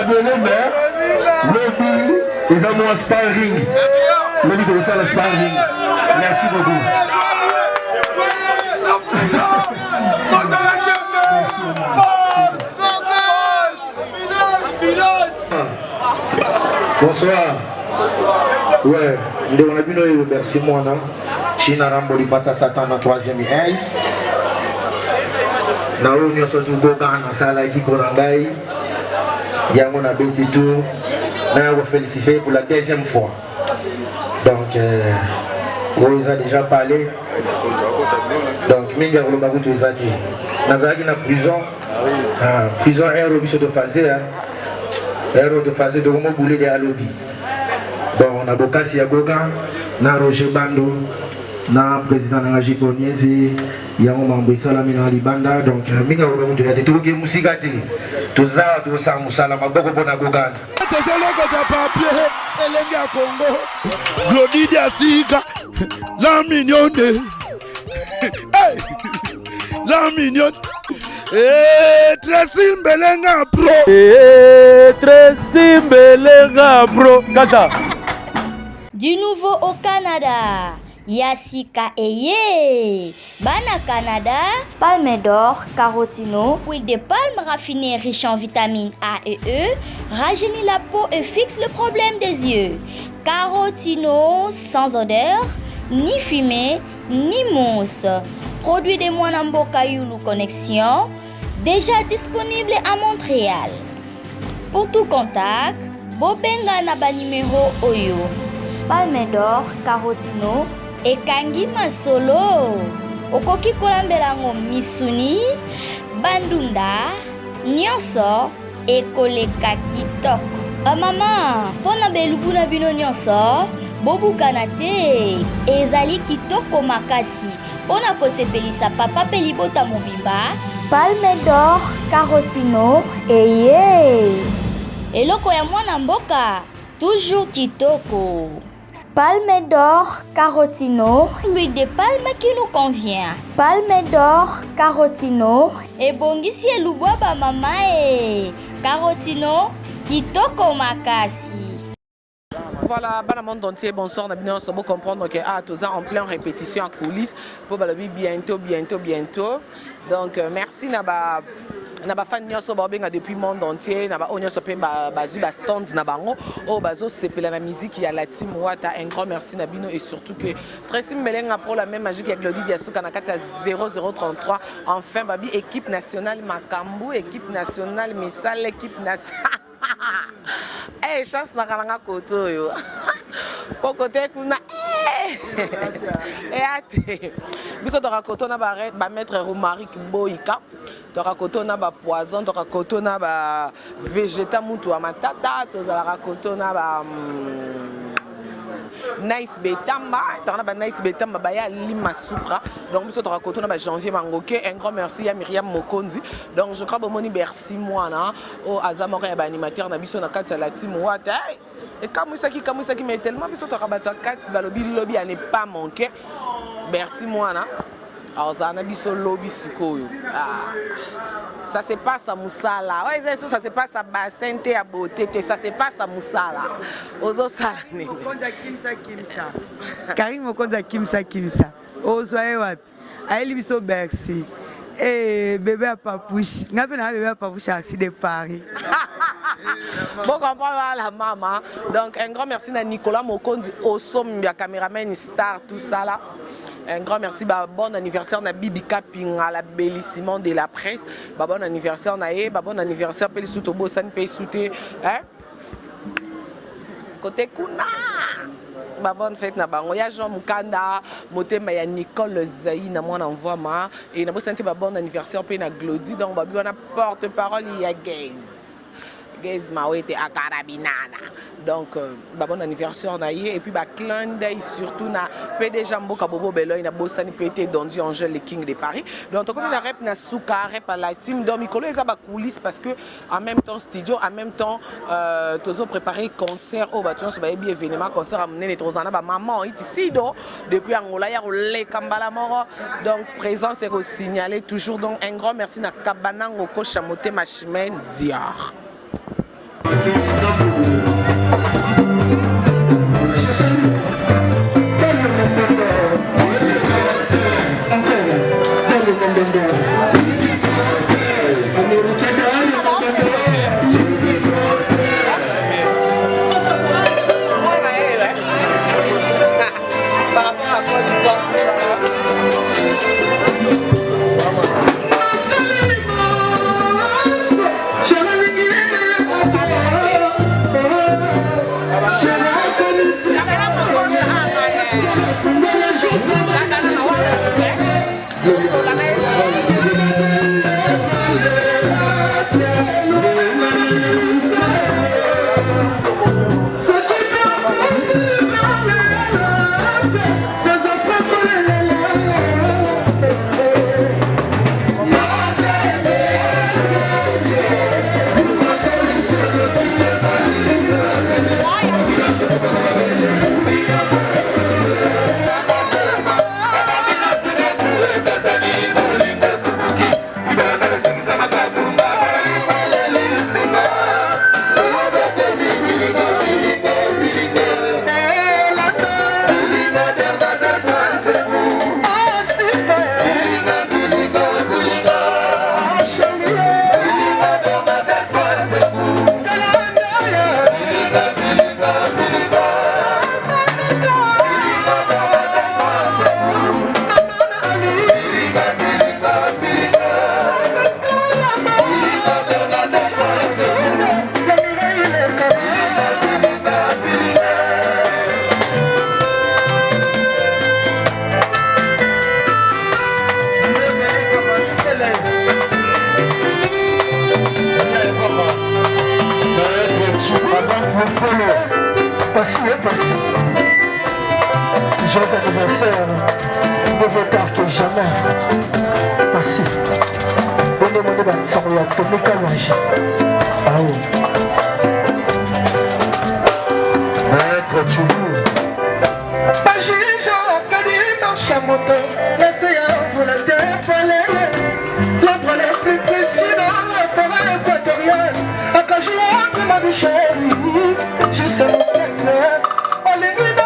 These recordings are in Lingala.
belé, mais lobby, ils ont un sparring. Lobby de ça, le sparring. Merci beaucoup. Bonsoir. Ouais, on a vu le merci moi. China Ramboli passe à Satan en troisième œil. Nous avons sorti au Gogan dans la salle qui pour l'angaï. Il y a mon abéti tout. Nous avons félicité pour la deuxième fois. Donc, vous avez déjà parlé. Donc, Minga vous l'avez tout exagéré. Nous avons dans la prison. Prison est au de phasé. Héros de phase de Romo Boulé de Alobi. Bon, on a Bokassi à Gogan, na Roger Bando, na président de la Jiponiesi, il y a un membre de Salamina Libanda, donc, Minga Romo de la Tétou, qui est Moussigate, tout ça, tout ça, Moussala, ma boko pour na Gogan. Congo, Glody Diasiga, la mignonne, la mignonne. Tracy Mbelenga bro. Tracy Mbelenga bro. Kata. Du nouveau au Canada, Yassika Eye. Bana Canada, palme d'or, carotino, huile de palme raffinée riche en vitamines A et E, rajeunit la peau et fixe le problème des yeux. Carotino sans odeur, ni fumée, ni mousse. Produit de Mwanamboka Yulu Connexion, déjà disponible à Montréal. Pour tout contact, Bobenga Naba numéro Oyo. Palme d'or, carotino et Kangi Masolo. Okoki Kolambelango Misuni, Bandunda, Nyonso et Koleka Kitoko. Maman, pona belubu na bino nyonso, bobu kanate, ezali kitoko makasi. Pona kosepelisa papa pe libota mobimba, palme d'or, carotino, eye. Eloko ya mwana mboka, toujours kitoko. Palme d'or, carotino, l'huile de palme qui nous convient. Palme d'or, carotino, et bongisi elubwa ba mama e. Carotino, kitoko makasi. Voilà, dans le monde entier, bonsoir, on a bien comprendre que tous en pleine répétition en coulisses pour bientôt. Donc merci naba fan nyonso babenga depuis le monde entier, naba onyoso pe bazu ba stands na bango, oh bazo sepela la musique ya la team Wata, un grand merci Nabino et surtout que Tracy Mbelenga pour la même magique avec Glody Diasuka na kati ya 0033. Enfin babi équipe nationale Makambu, équipe nationale Misal, équipe nationale. Eh, chance na kalanga koto yo. Pour côté kuna ate. Biso to rakoto na ba maître Romaric Boika. To rakoto na ba poison, to rakoto na ba végéta mutu wa matata, to rakoto na ba Nice Betamba, Nice Betamba, Baya Lima Supra. Donc, nous sommes janvier Mangoke. Un grand merci à Myriam Mokonzi. Donc, je crois que mon merci moi, au Azamore animateur, Nabiso Nakata la team Wata. Et Kamusaki, mais tellement, nous sommes lobby à ne pas manquer. Merci moi, alors, ça Nabiso lobby sikoyo. Ça se passe à Moussala. Ouais, ça se passe à Bassin, à Beauté, ça se passe à Moussala. Ozo Salane. Kimsa. Karim Mokonza Kimsa. Ozoye wapi. Aeli biso Bercy. Eh bébé à Papouche. N'a pas bébé à Papouche à de Paris. Bon, comprendre la maman. Donc un grand merci à Nicolas Mokonzi, Osom, caméraman star, tout ça là. Un grand merci, bon anniversaire à Bibi Kaping, à la bellissiment de la presse. Bon anniversaire à bon anniversaire à Sotobo San Paysoute. Côté Kuna. Bonne fête na bango. Ya Jean Mukanda, Motema ya Nicole Zaï, na moi envoie ma. Et na bon anniversaire à Glody. Donc, on a porte-parole, il y a Gaze Mawete à Carabinana. Donc, bon anniversaire et puis clin d'œil surtout na PDG Mboka Bobo Beloy na Bossani PT Dondi Angèle les King de Paris. Donc comme la rep na Souka rep à la team donc Mikolo les a coulisses parce que en même temps studio en même temps tozo préparé concert au bâtiment ce bien événement concert à mener les trozana ba maman ici donc depuis Angola ya le Kambala Moro donc présence est signalé toujours donc un grand merci na Kabanango Kochamote Machimène Diar. Joyeux anniversaire, mieux vaut tard que jamais. Merci. Donnez-moi des bâtons et atomiques à manger. Ah oui. Maître Choulou. Pas juge, Kadi marche à moto. L'océan, vous la dévoilez. Le problème plus précis dans la forêt équatoriale. À quand je rentre ma vie chérie, je sais mon secret. On les dit non.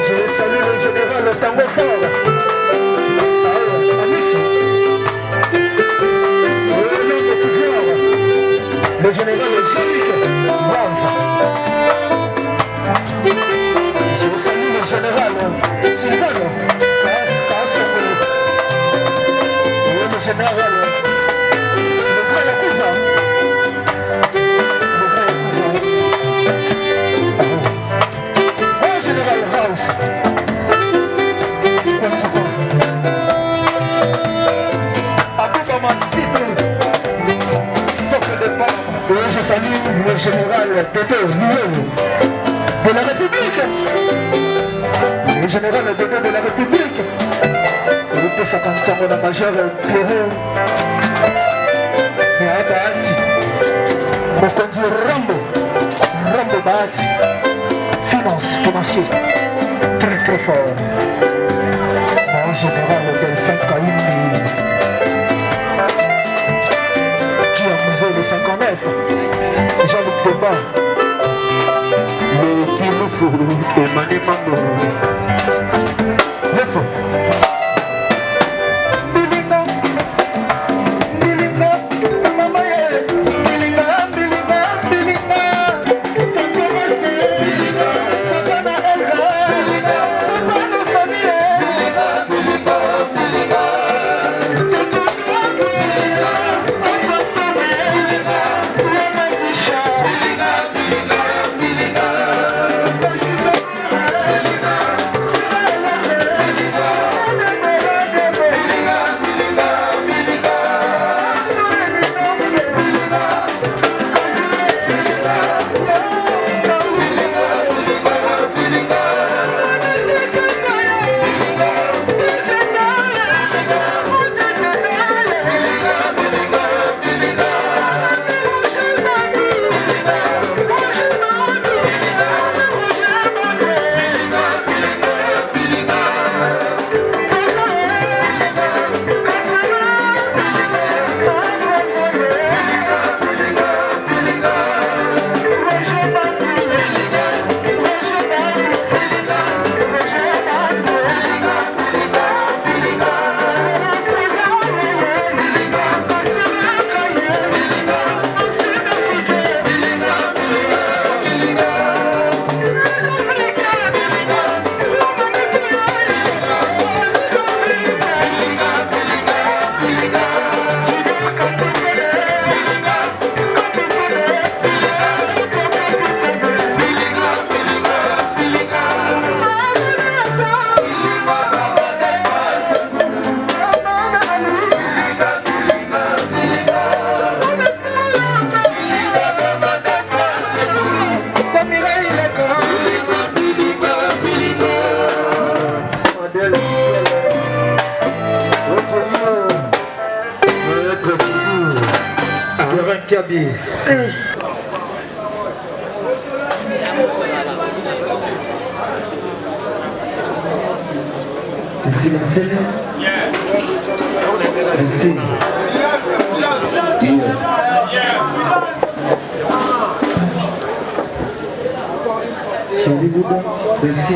Je salue le général Tango Fort. Le général Jean-Luc Wamfa. Je salue le général Sylvano Kassoko. Le général le grand Yakuza. Le général Raus. Je salue le général Tété de la République. Le général Tété de la République. Le P55 de la majeure Pierrot. Et à Bahati. Mokondi Rambo Bahati. Financier. Très très fort. Mon général Delphin Kaïmi. Le 59, Jean-Luc Débat, le Kiloufou et Mané Mambo. Le faux. Kiabi. Merci, merci. Merci. Merci.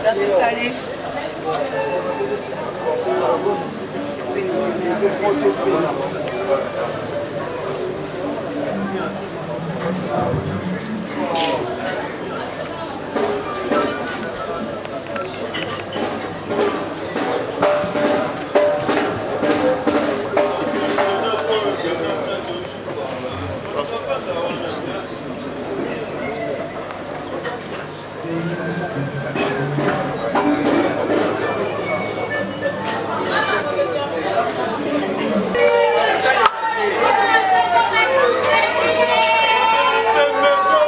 Merci Salé.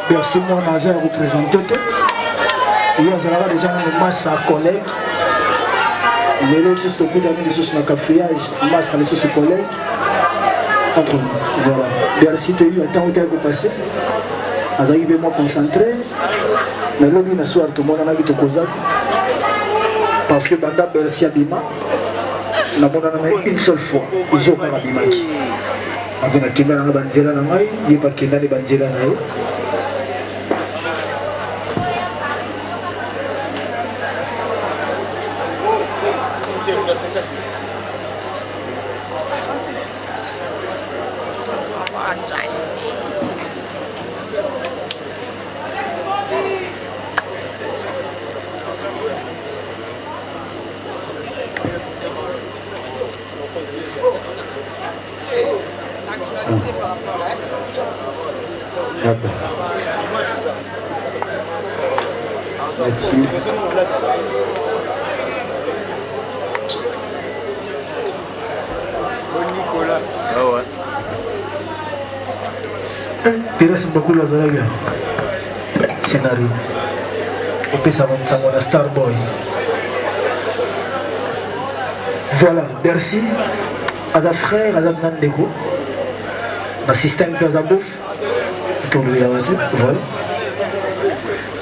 Merci moi Naza représenté. Il y a déjà une masse à collègues. Il y a aussi ce coup d'amis sur le cafouillage, masse à les collègues. Entre nous. Voilà. Merci de lui, attends où tu as passé. Arrivez moi concentré. Mais l'homme n'a soir tout le monde en a vu parce que Banda Bercy Abima, n'a pas une seule fois. Ils ont pas Abima. Avant la Kenda na Banzela na Mai, il n'y a pas Kenda de Banzela na eux. Intéresse beaucoup la Zalaga. Scénario. On peut savoir un Starboy. Voilà, merci. Ada frère, Ada Nandeko. Assistant à la bouffe. Pour lui la voiture. Voilà.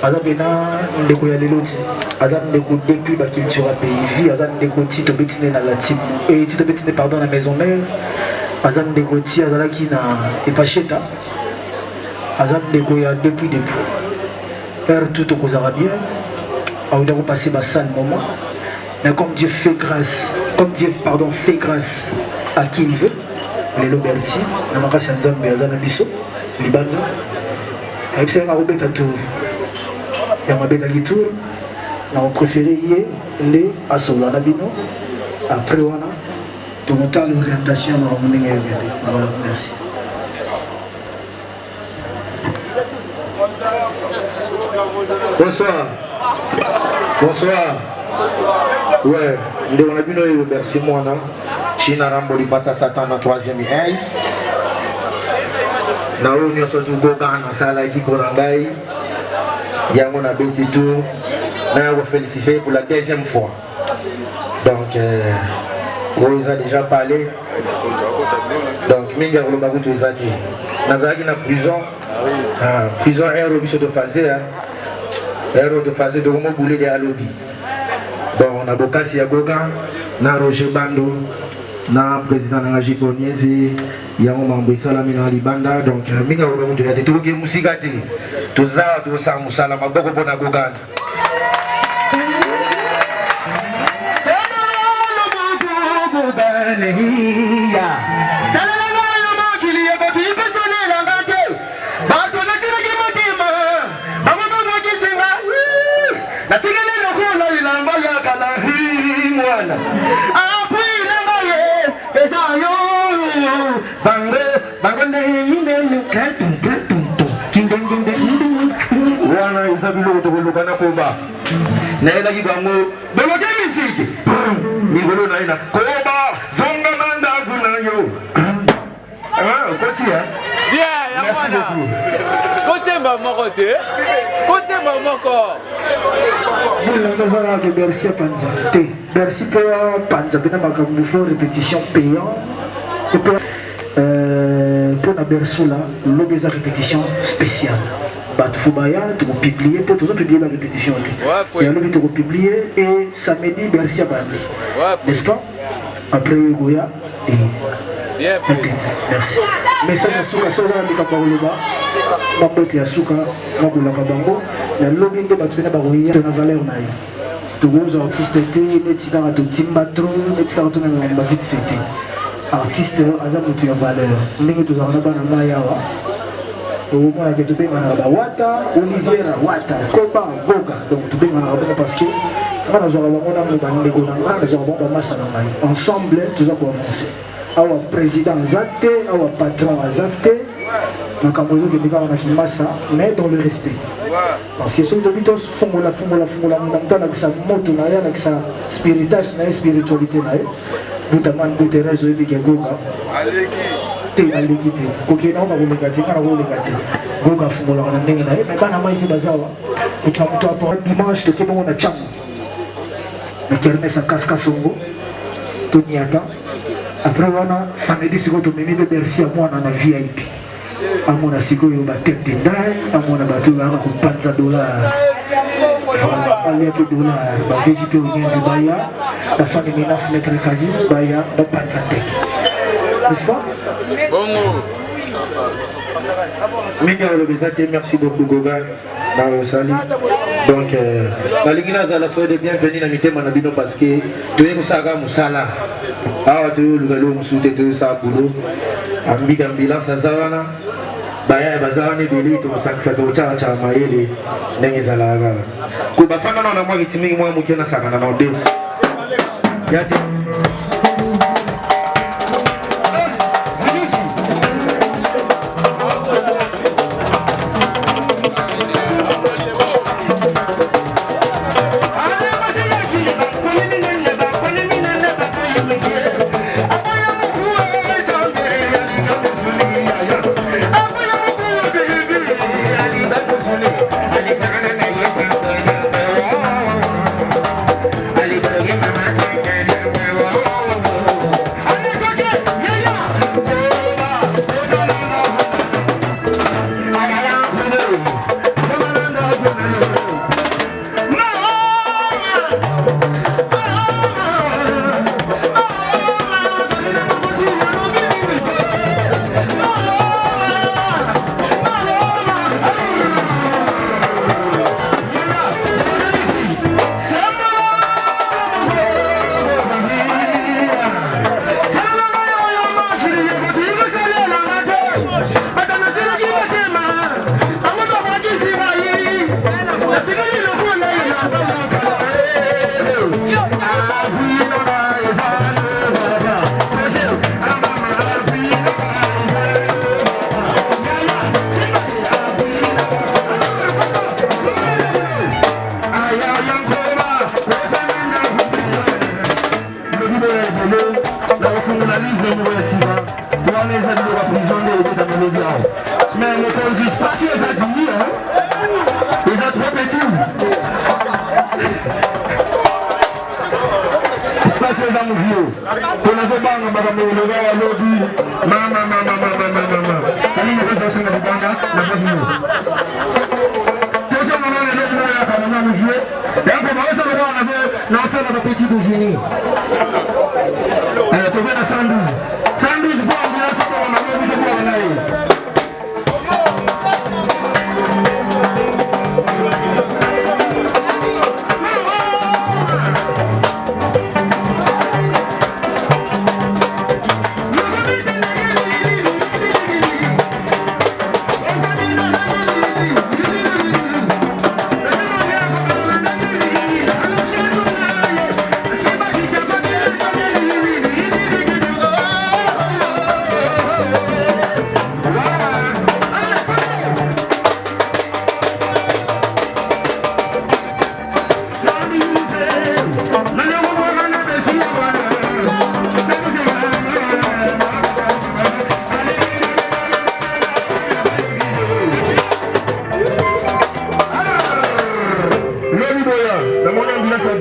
Ada Bena Ndeko ya Leloti. Ada Ndeko depuis la culture à pays. Ada Ndeko Tito Betine dans la team. Et Tito Betine, pardon, la maison mère. Ada Ndeko Tia Adalaki na Epacheta. Azam Degoya depuis. Père tout au cause bien. On doit passer ma sale moment. Mais comme Dieu fait grâce, fait grâce à qui il veut, les Loberti, la Makasi Nzambe Azana Bisso, Liban, et puis on a tour. Il y a ma bête à Gitour, on a préféré hier les Assolana Bino, après on a tout le temps l'orientation dans le monde. Voilà, merci. Bonsoir. Bonsoir. Ouais, on a vu le merci moi. China Ramboli passe à Satan dans 3e œil. Nous avons sorti Gogan dans la salle qui pour l'angaï. Il y a mon abéti tout. Nous avons félicité pour la 2e fois. Donc, vous avez déjà parlé. Donc, Minga vous l'avez tout exagéré. Nous avons une prison. Prison est au de phasé. Héros de phase de Romo Boulé de Alobi. Bon, on a Bokassi Yagoga, na Roger Bando, na président de la Jiponiesi, Yamo Mambo Salamina Libanda, donc Minga Romo de la Tétougue Mousigate, tout ça, tout ça, Moussala, Maboko Bonagogan. C'est le Maboko Bonagogan. Merci beaucoup. Côté maman, côté maman, que Bercy Panza. Bercy pour Panza, bien ma répétition payant. Pour la Berceau là, l'objet de répétition spéciale. Bah, tu faut publier, pour toujours publier la répétition. Et alors, tu publier et samedi, Bercy à Bandi. N'est-ce pas? Après, Goya et. Bien, merci. Mais ça, c'est ce que je vais faire. Je vais lobby de la valeur. Les artistes étaient, les timbatro, les vite fêté. Artiste, ils ont valeur. Nous avons une valeur. Wata, Oliviera, Wata, Koba, Goga. Donc, tu peux parce que ensemble, tout ça pour avancer. Awa président Zate, awa patron Zate, mais dans le respect. Parce que ceux qui ont fait avec sa moto, avec sa spiritualité, notamment de Thérèse de Goga. T'es à l'équité. Ok, non, on va vous légater, on va vous légater. Goga Fumola, on a un mais quand on a eu Bazawa, et quand on a dimanche, tout le monde a cham. Le kermesse à Kaskasongo, Tonyata. Après, on a samedi, c'est quand on m'a mis de Bercy à moi, on a VIP. À mon asigo, il y a tête de daille, à mon abattu, on a $100. Allez, $100. La VGP au Nien du Baya, la son de menace, mettre le quasi, Baya, le $100. N'est-ce pas? Merci beaucoup Goga. Donc, la Ligue la soirée bienvenue dans Mité Manabino parce que tu es Saga Moussala. Ah, tu es le galop Moussouté de Saboulou. Ambulance à Zavana. Baya Bazani Billy, tu sais que ça te tcha maïli. Nengizalaga. Kubafana na moi qui t'imite moi Mukena Sagana na deux. Yadi.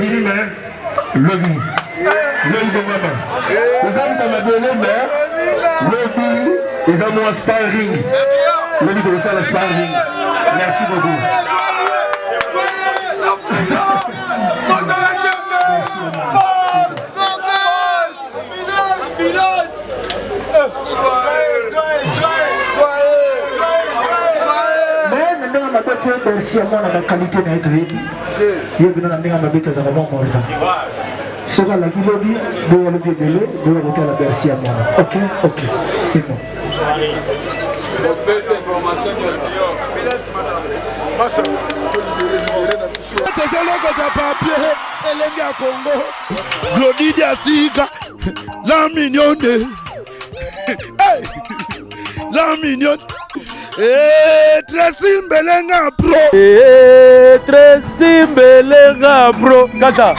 Lobby, mais lobby. Lobby de maman. Les hommes qui m'ont donné, mais lobby, les hommes ont un sparring. Lobby de ça, le sparring. Merci beaucoup. Merci à moi la qualité d'être il y a bien un mec à ma bête à la maman morda. Sera la guilobie, doit le bébé, doit voter la Bercy à moi. Ok, c'est bon. Elenga Congo, Glodidia Sika, la mignonne, la mignonne. Tracy Mbelenga Pro. Tracy Mbelenga Pro. Kata.